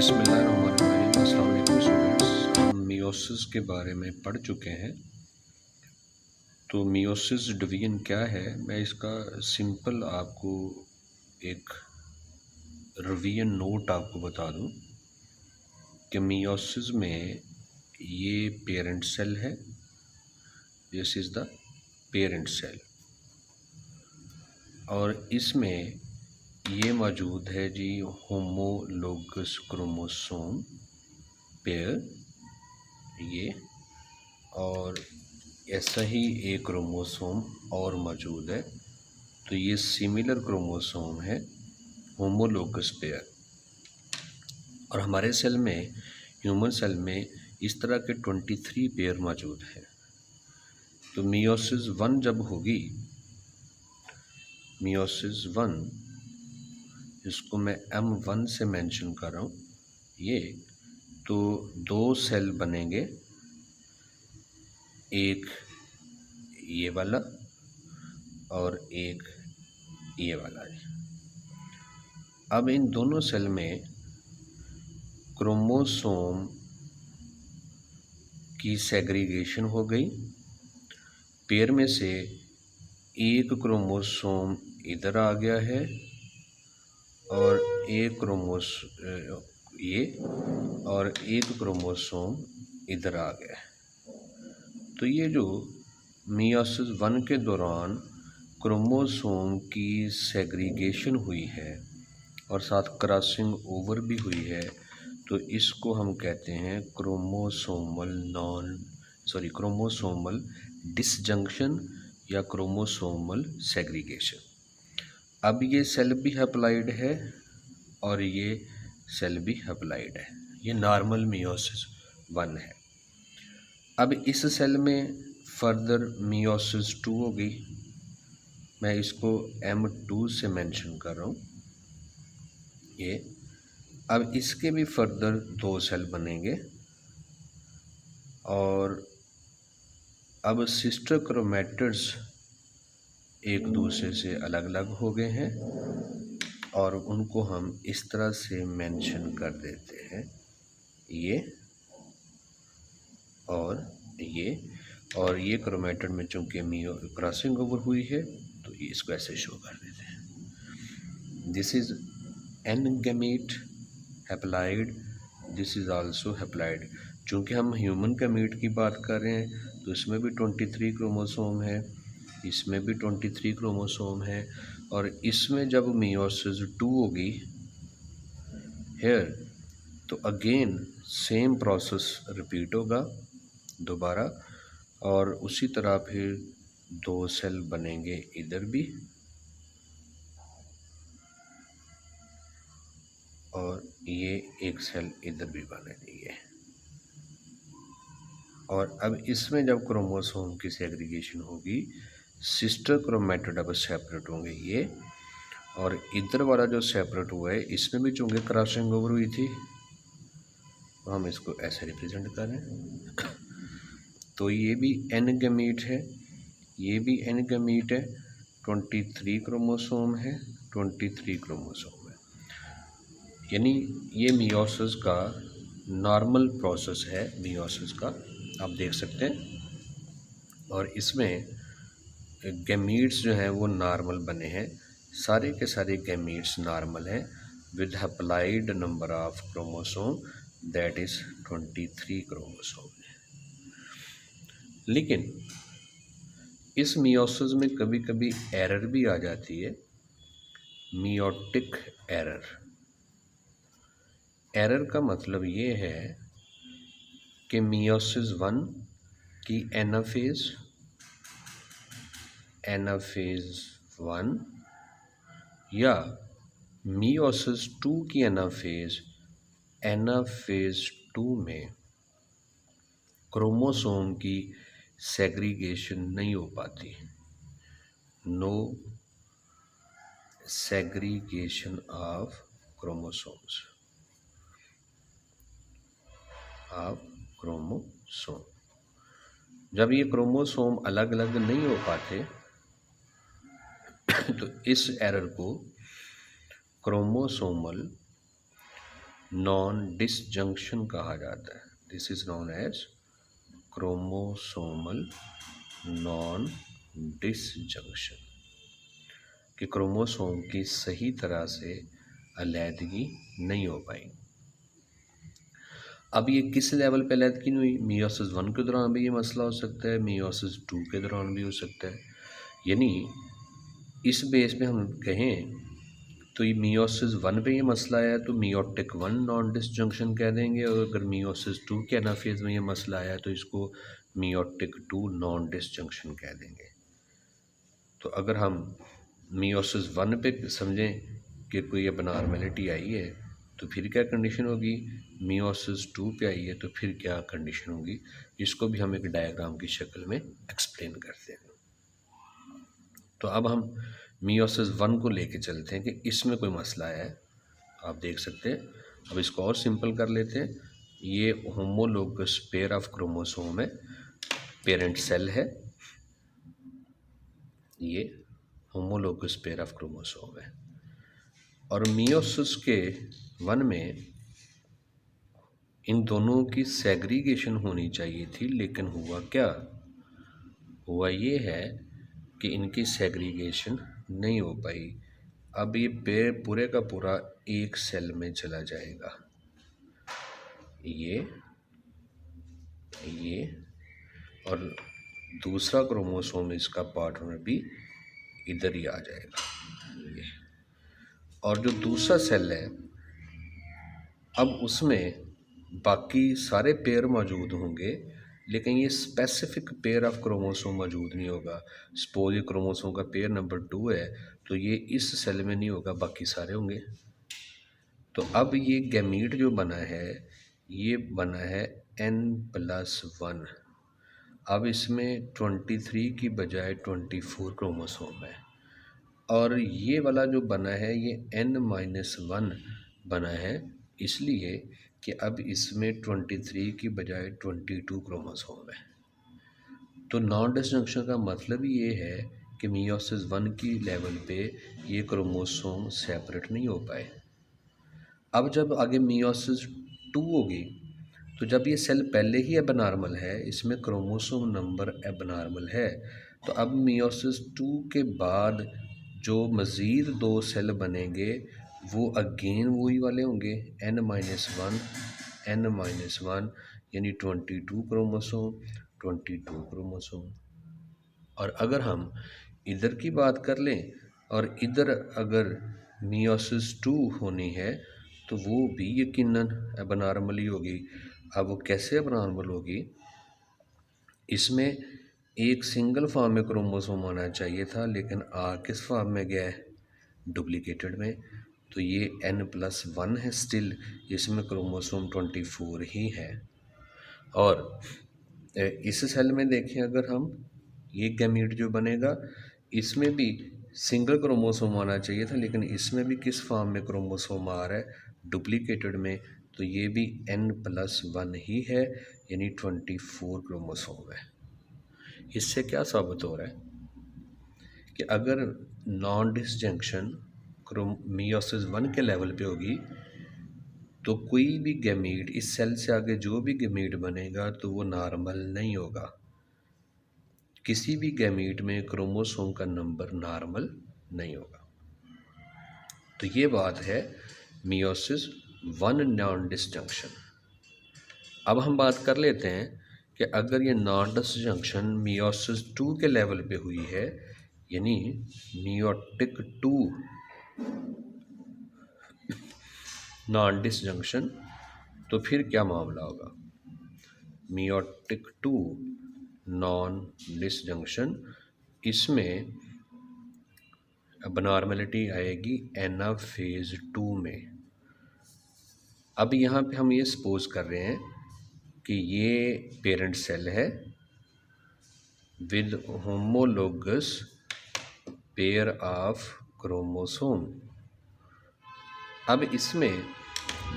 बिस्मिल्लाहिर्रहमानिर्रहीम। अस्सलाम वालेकुम स्टूडेंट्स। हम मियोसिस के बारे में पढ़ चुके हैं। तो मियोसिस डिवीजन क्या है, मैं इसका सिंपल आपको एक रिवीजन नोट आपको बता दूं कि मियोसिस में ये पेरेंट सेल है, this is the parent cell, और इसमें ये मौजूद है जी होमोलोगस क्रोमोसोम पेयर, ये, और ऐसा ही एक क्रोमोसोम और मौजूद है। तो ये सिमिलर क्रोमोसोम है, होमोलोगस पेयर। और हमारे सेल में, ह्यूमन सेल में, इस तरह के 23 पेयर मौजूद हैं। तो मियोसिस 1 जब होगी, मियोसिस 1, इसको मैं M1 से मेंशन कर रहा हूँ, ये तो 2 सेल बनेंगे, एक ये वाला और एक ये वाला है। अब इन दोनों सेल में क्रोमोसोम की सेग्रीगेशन हो गई। पेयर में से एक क्रोमोसोम इधर आ गया है और एक क्रोमोसोम इधर आ गया है। तो ये जो मियोसिस 1 के दौरान क्रोमोसोम की सेग्रीगेशन हुई है और साथ क्रॉसिंग ओवर भी हुई है, तो इसको हम कहते हैं क्रोमोसोमल डिसजंक्शन या क्रोमोसोमल सेग्रीगेशन। अब ये सेल भी हैप्लॉइड है और ये सेल भी हैप्लॉइड है, ये नॉर्मल मियोसिस 1 है। अब इस सेल में फर्दर मियोसिस 2 होगी, मैं इसको M2 से मेंशन कर रहा हूँ, ये। अब इसके भी फर्दर 2 सेल बनेंगे और अब सिस्टर क्रोमैटिड्स एक दूसरे से अलग अलग हो गए हैं और उनको हम इस तरह से मेंशन कर देते हैं, ये और ये। और ये क्रोमैटिड में चूंकि क्रॉसिंग ओवर हुई है तो ये इसको ऐसे शो कर देते हैं। This is an gamete haploid, this is also haploid. चूंकि हम ह्यूमन गैमीट की बात कर रहे हैं तो इसमें भी 23 क्रोमोसोम है, इसमें भी 23 क्रोमोसोम है, और इसमें जब मियोसिस 2 होगी हेयर, तो अगेन सेम प्रोसेस रिपीट होगा दोबारा, और उसी तरह फिर 2 सेल बनेंगे इधर भी और ये एक सेल इधर भी बनेगी। और अब इसमें जब क्रोमोसोम की सेग्रीगेशन होगी, सिस्टर क्रोमैटिड अब सेपरेट होंगे ये, और इधर वाला जो सेपरेट हुआ है इसमें भी चूंकि क्रॉसिंग ओवर हुई थी तो हम इसको ऐसे रिप्रेजेंट करें। तो ये भी एन गैमीट है, ये भी एन गैमीट है, 23 क्रोमोसोम है, 23 क्रोमोसोम है। यानी ये मियोसिस का नॉर्मल प्रोसेस है, मियोसिस का आप देख सकते हैं। और इसमें गैमीट्स जो हैं वो नॉर्मल बने हैं, सारे के सारे गैमीट्स नॉर्मल हैं with haploid number of chromosome, that is 23 chromosome. लेकिन इस मियोसिस में कभी कभी एरर भी आ जाती है, मियोटिक एरर। एरर का मतलब ये है कि मियोसिस 1 की एनाफेज 1 या मियोसिस 2 की एनाफेज 2 में क्रोमोसोम की सेग्रीगेशन नहीं हो पाती, नो सेग्रीगेशन ऑफ क्रोमोसोम। जब ये क्रोमोसोम अलग अलग नहीं हो पाते तो इस एरर को क्रोमोसोमल नॉन डिसजंक्शन कहा जाता है। This is known as chromosomal non disjunction, कि क्रोमोसोम की सही तरह से अलैदगी नहीं हो पाई। अब ये किस लेवल पे अलैदगी नहीं हुई? मियोसिस 1 के दौरान भी ये मसला हो सकता है, मियोसिस 2 के दौरान भी हो सकता है। यानी इस बेस पे हम कहें तो ये मियोसिस 1 पे ये मसला आया तो मियोटिक 1 नॉन डिसजंक्शन कह देंगे, और अगर मियोसिस 2 के एनाफेज में ये मसला आया तो इसको मियोटिक 2 नॉन डिसजंक्शन कह देंगे। तो अगर हम मियोसिस 1 पे समझें कि कोई एबनॉर्मेलिटी आई है तो फिर क्या कंडीशन होगी, मियोसिस 2 पे आई है तो फिर क्या कंडीशन होगी, इसको भी हम एक डायग्राम की शक्ल में एक्सप्लेन करते हैं। तो अब हम मियोसिस 1 को लेके चलते हैं कि इसमें कोई मसला है। आप देख सकते हैं, अब इसको और सिंपल कर लेते हैं। ये होमोलोगस पेयर ऑफ क्रोमोसोम है, पेरेंट सेल है, ये होमोलोगस पेयर ऑफ क्रोमोसोम है। और मियोसिस के 1 में इन दोनों की सेग्रीगेशन होनी चाहिए थी, लेकिन हुआ क्या, हुआ ये है कि इनकी सेग्रीगेशन नहीं हो पाई। अब ये पेड़ पूरे का पूरा एक सेल में चला जाएगा, ये और दूसरा क्रोमोसोम इसका पार्टनर भी इधर ही आ जाएगा, ये। और जो दूसरा सेल है अब उसमें बाकी सारे पेयर मौजूद होंगे, लेकिन ये स्पेसिफिक पेयर ऑफ क्रोमोसोम मौजूद नहीं होगा। सपोज ये क्रोमोसोम का पेयर नंबर 2 है तो ये इस सेल में नहीं होगा, बाकी सारे होंगे। तो अब ये गैमीट जो बना है ये बना है n+1। अब इसमें 23 की बजाय 24 क्रोमोसोम है, और ये वाला जो बना है ये n-1 बना है इसलिए कि अब इसमें 23 की बजाय 22 क्रोमोसोम है। तो नॉन डिसजंक्शन का मतलब ये है कि मियोसिस 1 की लेवल पे ये क्रोमोसोम सेपरेट नहीं हो पाए। अब जब आगे मियोसिस 2 होगी तो जब ये सेल पहले ही एबनॉर्मल है, इसमें क्रोमोसोम नंबर एबनॉर्मल है, तो अब मियोसिस 2 के बाद जो मज़ीद 2 सेल बनेंगे वो अगेन वही वाले होंगे n-1 n-1, यानी 22 क्रोमोसोम 22 क्रोमोसोम। और अगर हम इधर की बात कर लें और इधर अगर मियोसिस 2 होनी है तो वो भी यकीनन एबनॉर्मली होगी। अब वो कैसे एबनॉर्मल होगी, इसमें एक सिंगल फॉर्म में क्रोमोसोम आना चाहिए था, लेकिन आ किस फॉर्म में गया है, डुप्लीकेटेड में। तो ये n+1 है स्टिल, इसमें क्रोमोसोम 24 ही है। और इस सेल में देखें अगर हम, ये गैमीट जो बनेगा इसमें भी सिंगल क्रोमोसोम आना चाहिए था, लेकिन इसमें भी किस फॉर्म में क्रोमोसोम आ रहा है, डुप्लीकेटेड में। तो ये भी n+1 ही है, यानी 24 क्रोमोसोम है। इससे क्या साबित हो रहा है कि अगर नॉन डिसजंक्शन मियोसिस 1 के लेवल पे होगी तो कोई भी गैमीट, इस सेल से आगे जो भी गैमीट बनेगा तो वो नॉर्मल नहीं होगा। किसी भी गैमीट में क्रोमोसोम का नंबर नॉर्मल नहीं होगा। तो ये बात है मियोसिस 1 नॉन डिसजंक्शन। अब हम बात कर लेते हैं कि अगर ये नॉन डिसजंक्शन मियोसिस 2 के लेवल पे हुई है, यानी मियोटिक 2 नॉन डिसजंक्शन, तो फिर क्या मामला होगा। मियोटिक 2 नॉन डिसजंक्शन, इसमें एबनॉर्मेलिटी आएगी एनाफेज 2 में। अब यहाँ पे हम ये सपोज कर रहे हैं कि ये पेरेंट सेल है with homologous pair of chromosome. अब इसमें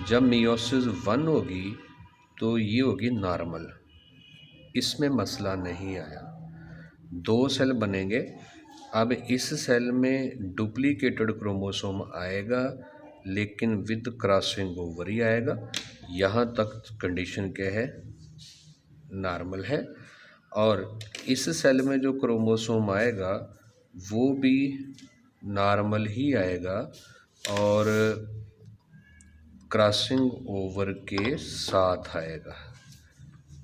जब मियोसिस 1 होगी तो ये होगी नॉर्मल, इसमें मसला नहीं आया। 2 सेल बनेंगे, अब इस सेल में डुप्लीकेटेड क्रोमोसोम आएगा, लेकिन विद क्रॉसिंग ओवर ही आएगा। यहाँ तक कंडीशन क्या है, नॉर्मल है। और इस सेल में जो क्रोमोसोम आएगा वो भी नॉर्मल ही आएगा और क्रॉसिंग ओवर के साथ आएगा।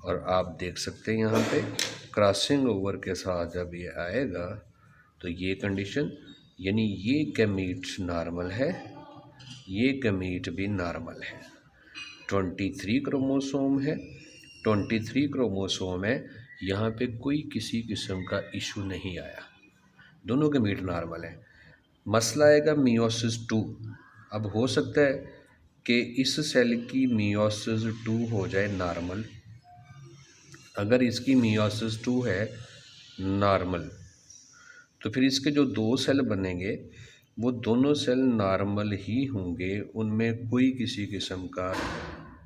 और आप देख सकते हैं यहाँ पे क्रॉसिंग ओवर के साथ जब ये आएगा तो ये कंडीशन, यानी ये गैमीट नॉर्मल है, ये गैमीट भी नॉर्मल है। 23 क्रोमोसोम है, 23 क्रोमोसोम है, यहाँ पे कोई किसी किस्म का इशू नहीं आया, दोनों गैमीट नॉर्मल है। मसला आएगा मियोसिस 2। अब हो सकता है कि इस सेल की मियोसिस 2 हो जाए नॉर्मल। अगर इसकी मियोसिस 2 है नॉर्मल तो फिर इसके जो दो सेल बनेंगे वो दोनों सेल नॉर्मल ही होंगे, उनमें कोई किसी किस्म का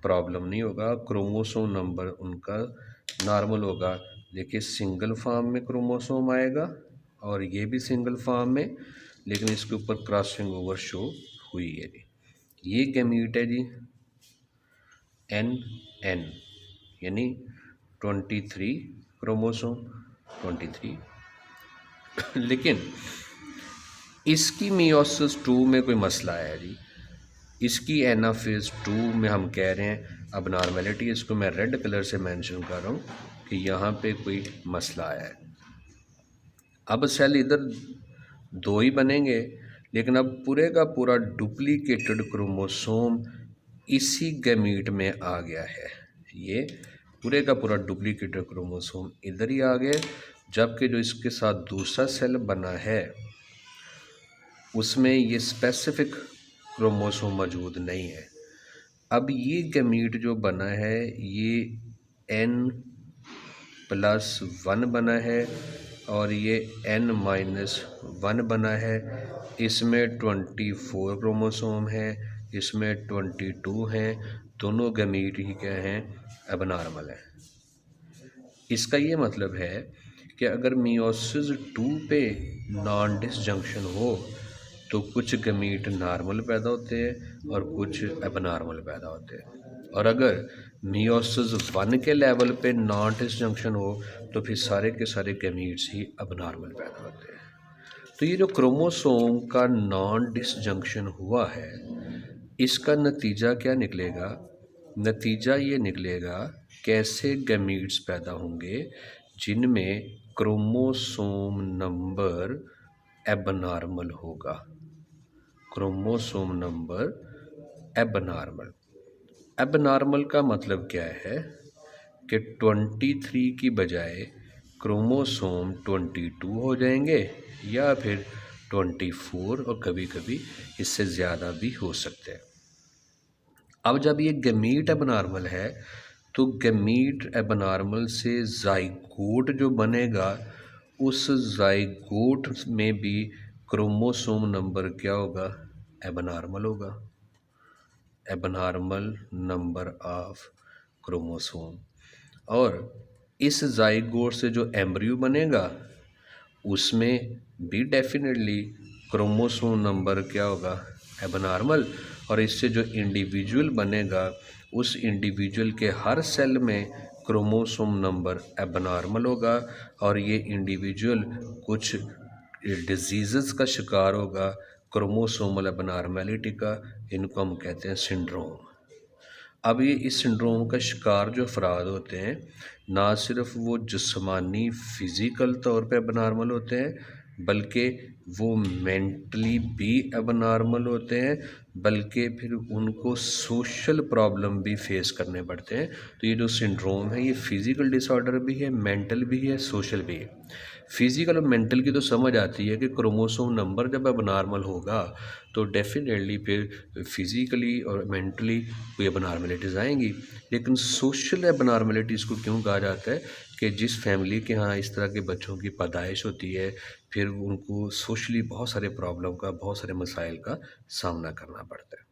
प्रॉब्लम नहीं होगा, क्रोमोसोम नंबर उनका नॉर्मल होगा। देखिए सिंगल फॉर्म में क्रोमोसोम आएगा और ये भी सिंगल फॉर्म में, लेकिन इसके ऊपर क्रॉसिंग ओवर शो हुई है जी। ये गैमीट है जी NN, यानी 23 क्रोमोसोम 23। लेकिन इसकी मियोसिस 2 में कोई मसला आया जी, इसकी एनाफेज 2 में हम कह रहे हैं अब नॉर्मेलिटी, इसको मैं रेड कलर से मेंशन कर रहा हूँ कि यहाँ पे कोई मसला आया है। अब सेल इधर दो ही बनेंगे, लेकिन अब पूरे का पूरा डुप्लीकेटेड क्रोमोसोम इसी गैमीट में आ गया है। ये पूरे का पूरा डुप्लीकेटेड क्रोमोसोम इधर ही आ गया, जबकि जो इसके साथ दूसरा सेल बना है उसमें ये स्पेसिफिक क्रोमोसोम मौजूद नहीं है। अब ये गैमीट जो बना है ये N+1 बना है और ये N-1 बना है। इसमें 24 क्रोमोसोम है, इसमें 22 हैं, दोनों गैमीट ही क्या हैं, एबनॉर्मल है। इसका ये मतलब है कि अगर मियोसिस 2 पे नॉन डिसजंक्शन हो तो कुछ गैमीट नॉर्मल पैदा होते हैं और कुछ एबनॉर्मल पैदा होते हैं, और अगर मियोसिस 1 के लेवल पे नॉन डिसजंक्शन हो तो फिर सारे के सारे गैमीट्स ही एबनॉर्मल पैदा होते हैं। तो ये जो क्रोमोसोम का नॉन डिसजंक्शन हुआ है, इसका नतीजा क्या निकलेगा? नतीजा ये निकलेगा कैसे गैमीट्स पैदा होंगे जिनमें क्रोमोसोम नंबर एबनॉर्मल होगा। Chromosome number abnormal. एबनॉर्मल का मतलब क्या है कि 23 की बजाय क्रोमोसोम 22 हो जाएंगे या फिर 24, और कभी कभी इससे ज़्यादा भी हो सकते हैं। अब जब ये गैमीट एबनॉर्मल है तो गैमीट एबनॉर्मल से जाइगोट जो बनेगा उस जाइगोट में भी क्रोमोसोम नंबर क्या होगा? एबनॉर्मल होगा, एबनॉर्मल नंबर ऑफ क्रोमोसोम। और इस जाइगोट से जो एम्ब्रियो बनेगा उसमें भी डेफिनेटली क्रोमोसोम नंबर क्या होगा? एबनॉर्मल। और इससे जो इंडिविजुअल बनेगा उस इंडिविजुअल के हर सेल में क्रोमोसोम नंबर एबनॉर्मल होगा और ये इंडिविजुअल कुछ डिजीज़ का शिकार होगा क्रोमोसोमल एबनॉर्मेलिटी का। इनको हम कहते हैं सिंड्रोम। अब ये इस सिंड्रोम का शिकार जो अफराद होते हैं, ना सिर्फ वो जिस्मानी फ़िज़िकल तौर पे एबनॉर्मल होते हैं बल्कि वो मेंटली भी एबनॉर्मल होते हैं, बल्कि फिर उनको सोशल प्रॉब्लम भी फेस करने पड़ते हैं। तो ये जो सिंड्रोम है ये फ़िज़िकल डिसऑर्डर भी है, मेंटल भी है, सोशल भी है। फ़िज़िकल और मेंटल की तो समझ आती है कि क्रोमोसोम नंबर जब एबनॉर्मल होगा तो डेफिनेटली फिर फिज़िकली और मेंटली कोई एबनॉर्मेलिटीज़ आएंगी। लेकिन सोशल एबनॉर्मेलिटीज़ को क्यों कहा जाता है कि जिस फैमिली के यहाँ इस तरह के बच्चों की पैदाइश होती है फिर उनको सोशली बहुत सारे प्रॉब्लम का, बहुत सारे मसाइल का सामना करना पड़ता है।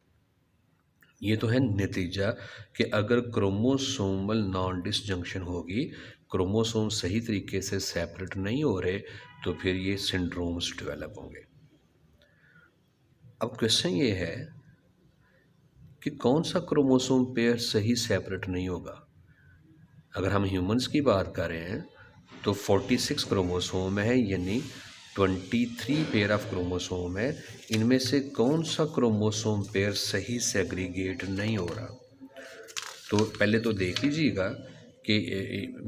ये तो है नतीजा कि अगर क्रोमोसोमल नॉन डिसजंक्शन होगी, क्रोमोसोम सही तरीके से सेपरेट नहीं हो रहे, तो फिर ये सिंड्रोम्स डेवलप होंगे। अब क्वेश्चन ये है कि कौन सा क्रोमोसोम पेयर सही सेपरेट नहीं होगा। अगर हम ह्यूमंस की बात कर रहे हैं तो 46 क्रोमोसोम है, यानी 23 पेयर ऑफ क्रोमोसोम है। इनमें से कौन सा क्रोमोसोम पेयर सही सेग्रीगेट नहीं हो रहा। तो पहले तो देख लीजिएगा कि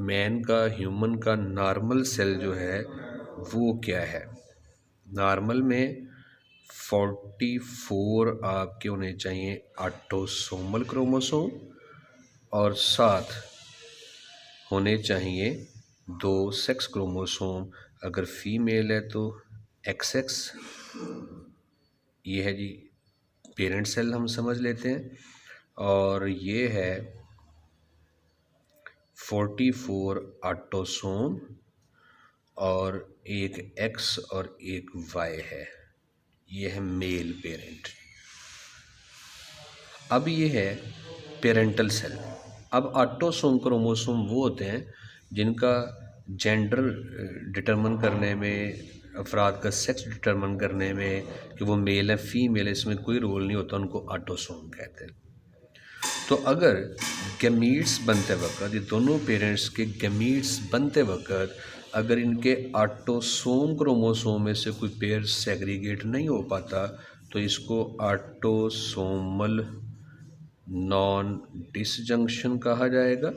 मैन का, ह्यूमन का नॉर्मल सेल जो है वो क्या है। नॉर्मल में 44 आपके होने चाहिए ऑटोसोमल क्रोमोसोम और 7 होने चाहिए 2 सेक्स क्रोमोसोम। अगर फीमेल है तो XX, ये है जी पेरेंट सेल हम समझ लेते हैं। और ये है 44 ऑटोसोम और एक X और एक Y है, ये है मेल पेरेंट। अब ये है पेरेंटल सेल। अब ऑटोसोम क्रोमोसोम वो होते हैं जिनका जेंडर डिटरमिन करने में, अफराद का सेक्स डिटरमिन करने में कि वो मेल है फीमेल है, इसमें कोई रोल नहीं होता, उनको ऑटोसोम कहते हैं। तो अगर गैमीट्स बनते वक्त, ये दोनों पेरेंट्स के गैमीट्स बनते वक्त अगर इनके ऑटोसोम क्रोमोसोम में से कोई पेयर सेग्रीगेट नहीं हो पाता तो इसको ऑटोसोमल नॉन डिसजंक्शन कहा जाएगा।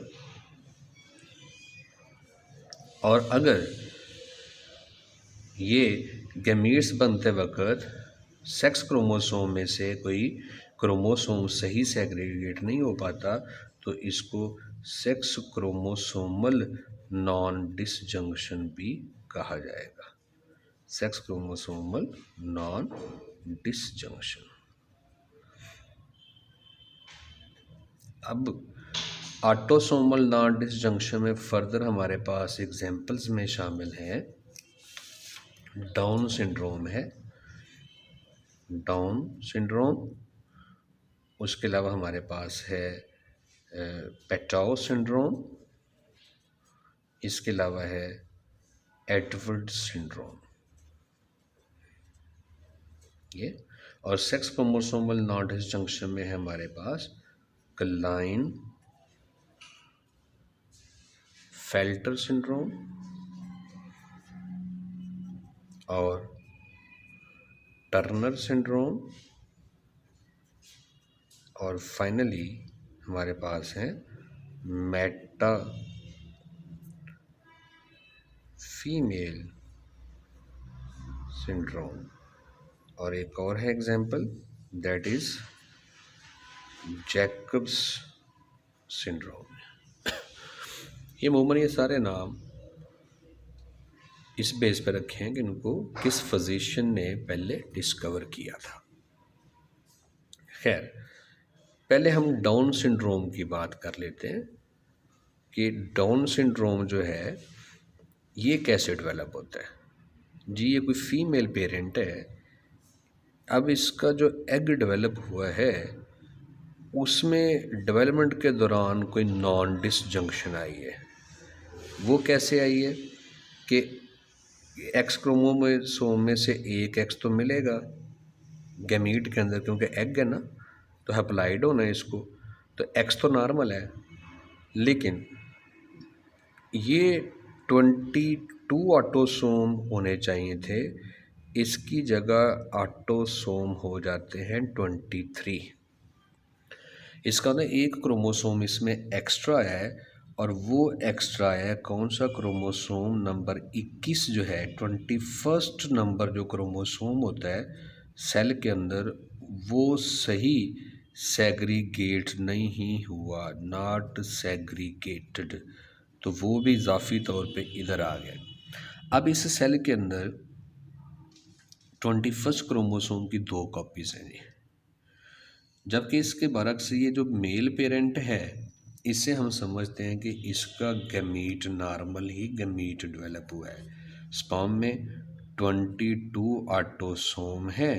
और अगर ये गैमीट्स बनते वक्त सेक्स क्रोमोसोम में से कोई क्रोमोसोम सही सेग्रीगेट नहीं हो पाता तो इसको सेक्स क्रोमोसोमल नॉन डिसजंक्शन भी कहा जाएगा। Sex chromosomal non disjunction. अब ऑटोसोमल नॉन डिसजंक्शन में फर्दर हमारे पास एग्जांपल्स में शामिल हैं डाउन सिंड्रोम है, डाउन सिंड्रोम। उसके अलावा हमारे पास है पेटाउ सिंड्रोम। इसके अलावा है एडवर्ड सिंड्रोम। ये और सेक्स क्रोमोसोमल नॉन डिसजंक्शन में है हमारे पास क्लाइन फेल्टर सिंड्रोम और टर्नर सिंड्रोम। और फाइनली हमारे पास है मेटा फीमेल सिंड्रोम। और एक और है example, that is Jacobs syndrome. ये अमूमन ये सारे नाम इस बेस पर रखे हैं कि इनको किस फिजिशियन ने पहले डिस्कवर किया था। खैर, पहले हम डाउन सिंड्रोम की बात कर लेते हैं कि डाउन सिंड्रोम जो है ये कैसे डेवलप होता है। जी, ये कोई फीमेल पेरेंट है। अब इसका जो एग डेवलप हुआ है उसमें डेवलपमेंट के दौरान कोई नॉन डिसजंक्शन आई है। वो कैसे आई है कि एक्स क्रोमोसोम में से एक एक्स तो मिलेगा गैमीट के अंदर, क्योंकि एग है ना, तो हैप्लाइड होना है इसको, तो एक्स तो नॉर्मल है। लेकिन ये 22 ऑटोसोम होने चाहिए थे, इसकी जगह ऑटोसोम हो जाते हैं 23। इसका ना एक क्रोमोसोम इसमें एक्स्ट्रा है और वो एक्स्ट्रा है कौन सा क्रोमोसोम नंबर 21 जो है 21st नंबर जो क्रोमोसोम होता है सेल के अंदर, वो सही सेग्रीगेट नहीं हुआ, नॉट सेग्रीगेटेड। तो वो भी इजाफी तौर पे इधर आ गया। अब इस सेल के अंदर 21st क्रोमोसोम की 2 कॉपीज़ हैं जी, जबकि इसके बरक्स ये जो मेल पेरेंट है इससे हम समझते हैं कि इसका गैमीट नॉर्मल ही गैमीट डेवलप हुआ है। स्पर्म में 22 ऑटोसोम है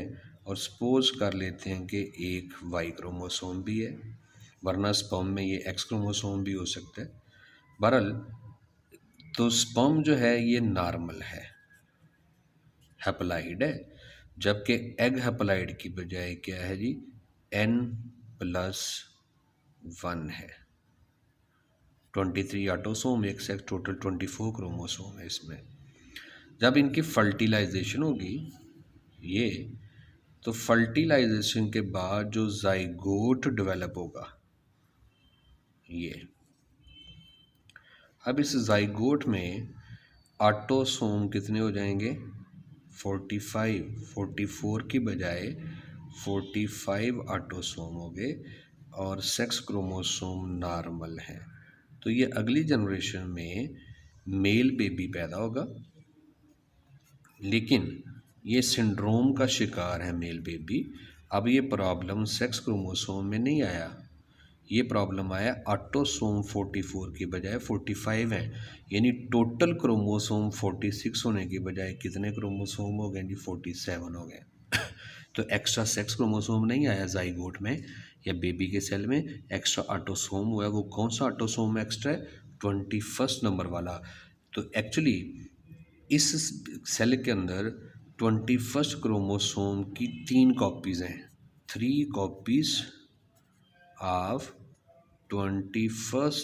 और सपोज कर लेते हैं कि एक वाई क्रोमोसोम भी है, वरना स्पर्म में ये एक्स क्रोमोसोम भी हो सकता है। बहरहाल तो स्पर्म जो है ये नॉर्मल है, हैप्लाइड है, जबकि एग हैप्लाइड की बजाय क्या है जी, N +1 है। 23 ऑटोसोम, एक सेक्स, टोटल 24 क्रोमोसोम है इसमें। जब इनकी फर्टिलाइजेशन होगी ये, तो फर्टिलाइजेशन के बाद जो जाइगोट डेवलप होगा ये, अब इस जाइगोट में ऑटोसोम कितने हो जाएंगे? 45, 44 की बजाय 45 ऑटोसोम हो गए और सेक्स क्रोमोसोम नॉर्मल है। तो ये अगली जनरेशन में मेल बेबी पैदा होगा, लेकिन ये सिंड्रोम का शिकार है मेल बेबी। अब ये प्रॉब्लम सेक्स क्रोमोसोम में नहीं आया, ये प्रॉब्लम आया ऑटोसोम 44 की बजाय 45 है, यानी टोटल क्रोमोसोम 46 होने की बजाय कितने क्रोमोसोम हो गए जी? 47 हो गए। तो एक्स्ट्रा सेक्स क्रोमोसोम नहीं आया जाइगोट में या बेबी के सेल में, एक्स्ट्रा ऑटोसोम हुआ। वो कौन सा ऑटोसोम एक्स्ट्रा है? 21 नंबर वाला। तो एक्चुअली इस सेल के अंदर 21 क्रोमोसोम की 3 कॉपीज़ हैं, 3 कॉपीज़ ऑफ 21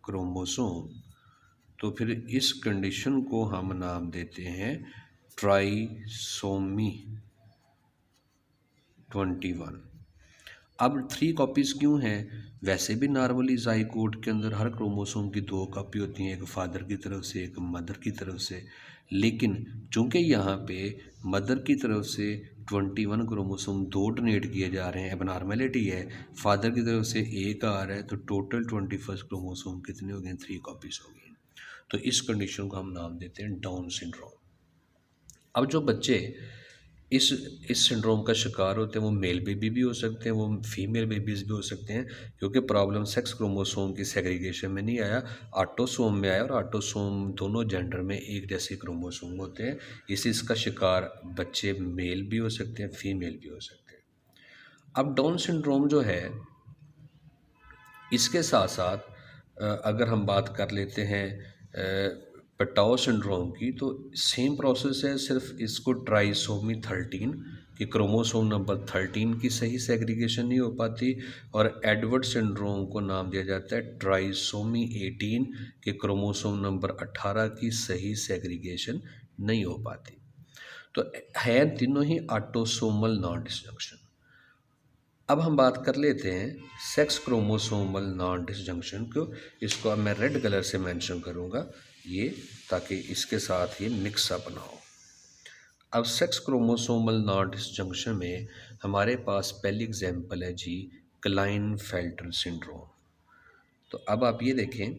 क्रोमोसोम। तो फिर इस कंडीशन को हम नाम देते हैं ट्राइसोमी 21। अब 3 कॉपीज़ क्यों हैं? वैसे भी नॉर्मली जाइगोट के अंदर हर क्रोमोसोम की 2 कॉपी होती हैं, एक फादर की तरफ से एक मदर की तरफ से। लेकिन चूंकि यहाँ पे मदर की तरफ से 21 क्रोमोसोम 2 डोनेट किए जा रहे हैं, एबनॉर्मेलिटी है, फादर की तरफ से एक आ रहा है, तो टोटल 21 क्रोमोसोम कितने हो गए? 3 कॉपीज़ हो गई। तो इस कंडीशन को हम नाम देते हैं डाउन सिंड्रोम। अब जो बच्चे इस सिंड्रोम का शिकार होते हैं वो मेल बेबी भी हो सकते हैं, वो फीमेल बेबीज़ भी हो सकते हैं, क्योंकि प्रॉब्लम सेक्स क्रोमोसोम की सेग्रीगेशन में नहीं आया, ऑटोसोम में आया। और ऑटोसोम दोनों जेंडर में एक जैसे क्रोमोसोम होते हैं, इसका शिकार बच्चे मेल भी हो सकते हैं, फीमेल भी हो सकते हैं। अब डाउन सिंड्रोम जो है, इसके साथ साथ अगर हम बात कर लेते हैं पटाओ सिंड्रोम की, तो सेम प्रोसेस है, सिर्फ इसको ट्राइसोमी 13 कि क्रोमोसोम नंबर 13 की सही सेग्रीगेशन नहीं हो पाती, और एडवर्ड सिंड्रोम को नाम दिया जाता है ट्राइसोमी 18 कि क्रोमोसोम नंबर 18 की सही सेग्रीगेशन नहीं हो पाती। तो है तीनों ही ऑटोसोमल नॉन डिसजंक्शन। अब हम बात कर लेते हैं सेक्स क्रोमोसोमल नॉन डिसजंक्शन को। इसको अब मैं रेड कलर से मेंशन करूंगा ये, ताकि इसके साथ ये मिक्सअप ना हो। अब सेक्स क्रोमोसोमल नॉन डिसजंक्शन में हमारे पास पहली एग्जांपल है जी क्लाइनफेल्टर सिंड्रोम। तो अब आप ये देखें,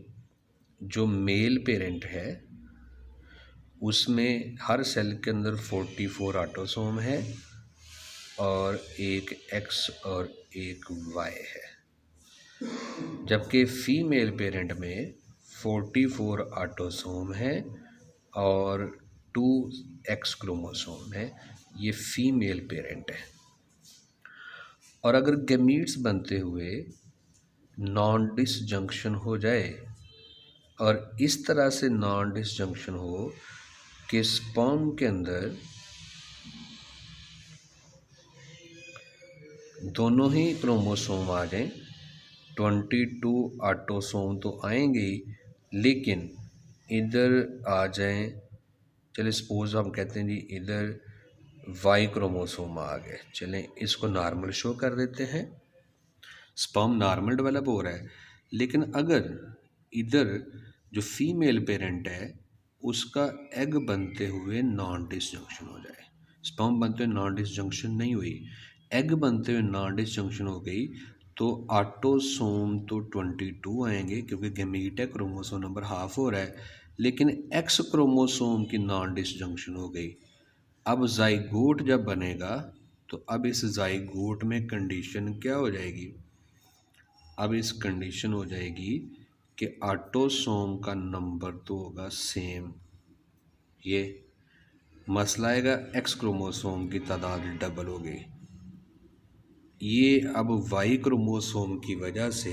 जो मेल पेरेंट है उसमें हर सेल के अंदर 44 ऑटोसोम है और एक एक्स और एक वाई है, जबकि फीमेल पेरेंट में 44 ऑटोसोम है और 2 एक्स क्रोमोसोम है। ये फीमेल पेरेंट है। और अगर गैमीट्स बनते हुए नॉन डिसजंक्शन हो जाए, और इस तरह से नॉन डिसजंक्शन हो कि स्पर्म के अंदर दोनों ही क्रोमोसोम आ जाएं, 22 ऑटोसोम तो आएंगे ही, लेकिन इधर आ जाएं, चले सपोज हम कहते हैं जी इधर वाई क्रोमोसोम आ गए, चलें इसको नॉर्मल शो कर देते हैं, स्पर्म नॉर्मल डेवलप हो रहा है। लेकिन अगर इधर जो फीमेल पेरेंट है उसका एग बनते हुए नॉन डिसजंक्शन हो जाए, स्पर्म बनते हुए नॉन डिसजंक्शन नहीं हुई, एग बनते हुए नॉन डिसजंक्शन हो गई, तो ऑटोसोम तो 22 आएंगे क्योंकि गैमीट है, क्रोमोसोम नंबर हाफ हो रहा है, लेकिन एक्स क्रोमोसोम की नॉन डिसजंक्शन हो गई। अब जाइगोट जब बनेगा तो अब इस जाइगोट में कंडीशन क्या हो जाएगी? अब इस कंडीशन हो जाएगी कि ऑटोसोम का नंबर तो होगा सेम, ये मसला आएगा एक्स क्रोमोसोम की तादाद डबल हो गई। ये अब वाई क्रोमोसोम की वजह से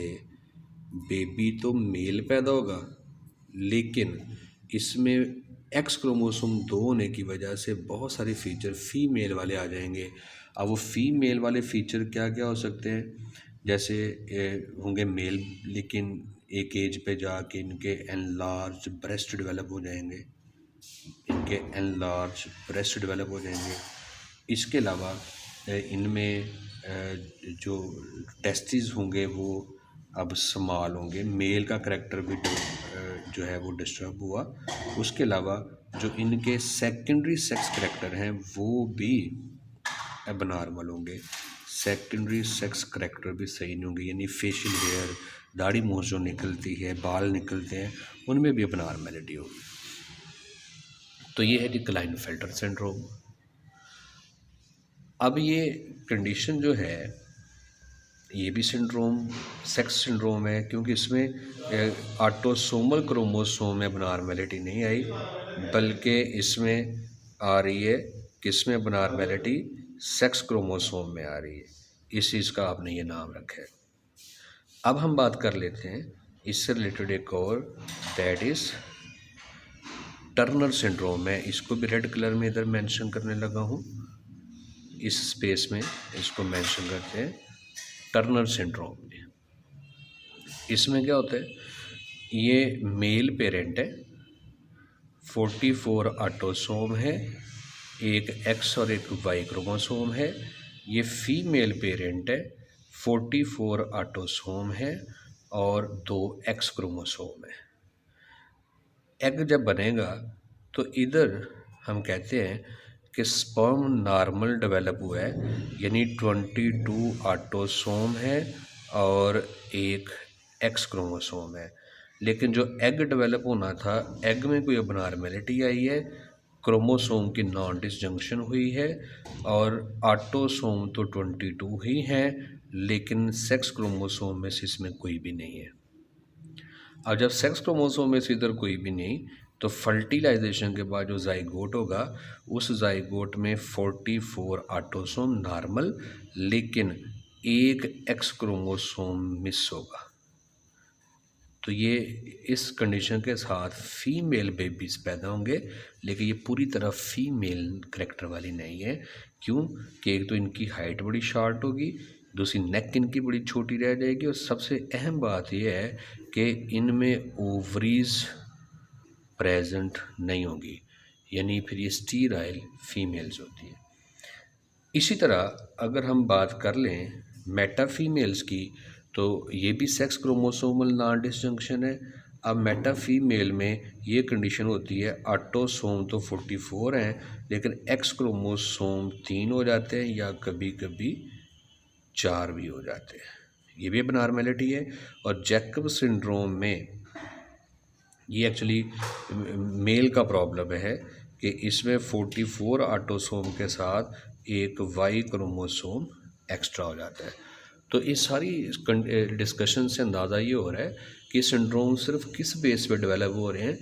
बेबी तो मेल पैदा होगा, लेकिन इसमें एक्स क्रोमोसोम 2 होने की वजह से बहुत सारे फीचर फीमेल वाले आ जाएंगे। अब वो फीमेल वाले फीचर क्या क्या हो सकते हैं? जैसे होंगे मेल, लेकिन एक एज पे जाके इनके एनलार्ज ब्रेस्ट डेवलप हो जाएंगे, इनके एनलार्ज ब्रेस्ट डेवलप हो जाएंगे। इसके अलावा इनमें जो टेस्टिस होंगे वो अब स्मॉल होंगे, मेल का करैक्टर भी जो है वो डिस्टर्ब हुआ। उसके अलावा जो इनके सेकेंडरी सेक्स करैक्टर हैं वो भी एबनॉर्मल होंगे, सेकेंडरी सेक्स करैक्टर भी सही नहीं होंगे, यानी फेशियल हेयर, दाढ़ी मूंछ जो निकलती है, बाल निकलते हैं, उनमें भी एबनॉर्मेलिटी होगी। तो ये है कि क्लाइनफेल्टर सिंड्रोम। अब ये कंडीशन जो है ये भी सिंड्रोम सेक्स सिंड्रोम है, क्योंकि इसमें ऑटोसोमल क्रोमोसोम में एबनॉर्मेलिटी नहीं आई, बल्कि इसमें आ रही है किसमें एबनॉर्मेलिटी, सेक्स क्रोमोसोम में आ रही है। इस चीज़ का आपने ये नाम रखा है। अब हम बात कर लेते हैं इससे रिलेटेड एक और, दैट इज़ टर्नर सिंड्रोम। मैं इसको भी रेड कलर में इधर मेंशन करने लगा हूँ, इस स्पेस में इसको मेंशन करते हैं टर्नर सिंड्रोम में। इसमें क्या होता है, ये मेल पेरेंट है, 44 ऑटोसोम है, एक एक्स और एक वाई क्रोमोसोम है। ये फीमेल पेरेंट है, 44 ऑटोसोम है और 2 एक्स क्रोमोसोम है। एग जब बनेगा तो इधर हम कहते हैं कि स्पर्म नॉर्मल डेवलप हुआ है, यानी 22 ऑटोसोम है और एक एक्स क्रोमोसोम है। लेकिन जो एग डेवलप होना था, एग में कोई अबनॉर्मेलिटी आई है, क्रोमोसोम की नॉन डिसजंक्शन हुई है और ऑटोसोम तो 22 ही हैं, लेकिन सेक्स क्रोमोसोम में से इसमें कोई भी नहीं है। अब जब सेक्स क्रोमोसोम में से इधर कोई भी नहीं, तो फर्टिलाइजेशन के बाद जो जाइगोट होगा, उस जाइगोट में 44 ऑटोसोम नॉर्मल, लेकिन एक एक्स क्रोमोसोम मिस होगा। तो ये इस कंडीशन के साथ फीमेल बेबीज़ पैदा होंगे, लेकिन ये पूरी तरह फीमेल करैक्टर वाली नहीं है। क्यों कि एक तो इनकी हाइट बड़ी शॉर्ट होगी, दूसरी नेक इनकी बड़ी छोटी रह जाएगी, और सबसे अहम बात यह है कि इनमें ओवरीज प्रेजेंट नहीं होगी, यानी फिर ये स्टीराइल फीमेल्स होती है। इसी तरह अगर हम बात कर लें मेटा फीमेल्स की, तो ये भी सेक्स क्रोमोसोमल नॉन डिसजंक्शन है। अब मेटा फीमेल में ये कंडीशन होती है, ऑटोसोम तो 44 हैं, लेकिन एक्स क्रोमोसोम 3 हो जाते हैं या कभी कभी 4 भी हो जाते हैं, ये भी एबनॉर्मेलिटी है। और जैकब सिंड्रोम में ये एक्चुअली मेल का प्रॉब्लम है कि इसमें 44 ऑटोसोम के साथ एक वाई क्रोमोसोम एक्स्ट्रा हो जाता है। तो इस सारी डिस्कशन से अंदाज़ा ये हो रहा है कि सिंड्रोम सिर्फ किस बेस पे डेवलप हो रहे हैं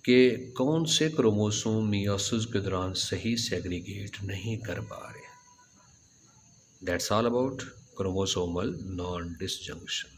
कि कौन से क्रोमोसोम मियोसिस के दौरान सही सेग्रीगेट नहीं कर पा रहे। That's all about chromosomal non disjunction.